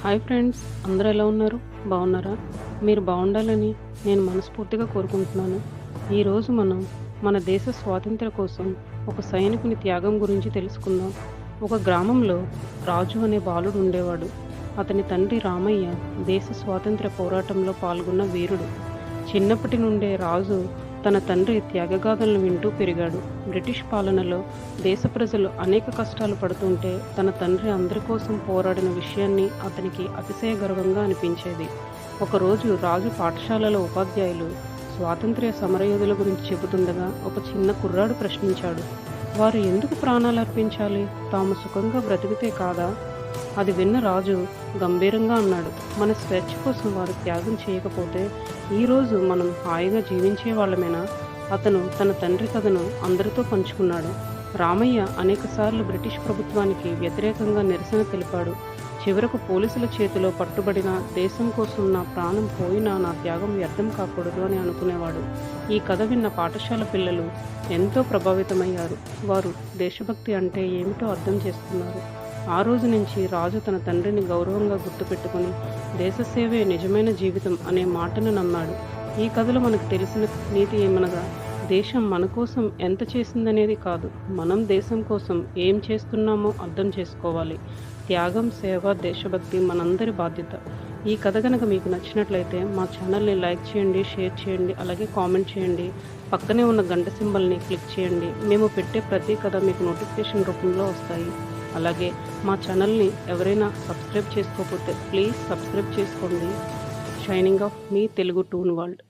Hi friends, అందరూ ఎలా ఉన్నారు? బాగున్నారా? మీరు బాగుండాలని నేను మనస్ఫూర్తిగా కోరుకుంటున్నాను. ఈరోజు మనం మన దేశ స్వాతంత్ర్య కోసం ఒక సైనికుని త్యాగం గురించి తెలుసుకుందాం. ఒక గ్రామంలో రాజు అనే బాలుడు ఉండేవాడు. అతని తండ్రి రామయ్య దేశ స్వాతంత్ర్య పోరాటంలో పాల్గొన్న వీరుడు. చిన్నప్పటి నుండే రాజు తన తండ్రి త్యాగగాథలను వింటూ పెరిగాడు. బ్రిటిష్ పాలనలో దేశ ప్రజలు అనేక కష్టాలు పడుతుంటే తన తండ్రి అందరి కోసం పోరాడిన విషయాన్ని అతనికి అతిశయ గర్వంగా అనిపించేది. ఒకరోజు రాజు పాఠశాలలో ఉపాధ్యాయులు స్వాతంత్ర్య సమరయోధుల గురించి చెబుతుండగా ఒక చిన్న కుర్రాడు ప్రశ్నించాడు, వారు ఎందుకు ప్రాణాలు అర్పించాలి? తాము సుఖంగా బ్రతికితే కాదా? అది విన్న రాజు గంభీరంగా అన్నాడు, మన స్వేచ్ఛ కోసం వారు త్యాగం చేయకపోతే ఈరోజు మనం హాయిగా జీవించే వాళ్ళమేనా? అతను తన తండ్రి కథను అందరితో పంచుకున్నాడు. రామయ్య అనేకసార్లు బ్రిటిష్ ప్రభుత్వానికి వ్యతిరేకంగా నిరసన తెలిపాడు. చివరకు పోలీసుల చేతిలో పట్టుబడిన దేశం కోసం నా ప్రాణం పోయినా నా త్యాగం వ్యర్థం కాకూడదు అని అనుకునేవాడు. ఈ కథ విన్న పాఠశాల పిల్లలు ఎంతో ప్రభావితమయ్యారు. వారు దేశభక్తి అంటే ఏమిటో అర్థం చేసుకున్నారు. ఆ రోజు నుంచి రాజు తన తండ్రిని గౌరవంగా గుర్తుపెట్టుకుని దేశసేవే నిజమైన జీవితం అనే మాటను నమ్మాడు. ఈ కథలో మనకు తెలిసిన నీతి ఏమనగా, దేశం మన కోసం ఎంత చేసిందనేది కాదు, మనం దేశం కోసం ఏం చేస్తున్నామో అర్థం చేసుకోవాలి. త్యాగం, సేవ, దేశభక్తి మనందరి బాధ్యత. ఈ కథ కనుక మీకు నచ్చినట్లయితే మా ఛానల్ని లైక్ చేయండి, షేర్ చేయండి, అలాగే కామెంట్ చేయండి. పక్కనే ఉన్న గంట సింబల్ని క్లిక్ చేయండి. మేము పెట్టే ప్రతి కథ మీకు నోటిఫికేషన్ రూపంలో వస్తాయి. అలాగే మా ఛానల్ని ఎవరైనా సబ్స్క్రైబ్ చేసుకోకపోతే ప్లీజ్ సబ్స్క్రైబ్ చేసుకోండి. Shining of me Telugu toon world.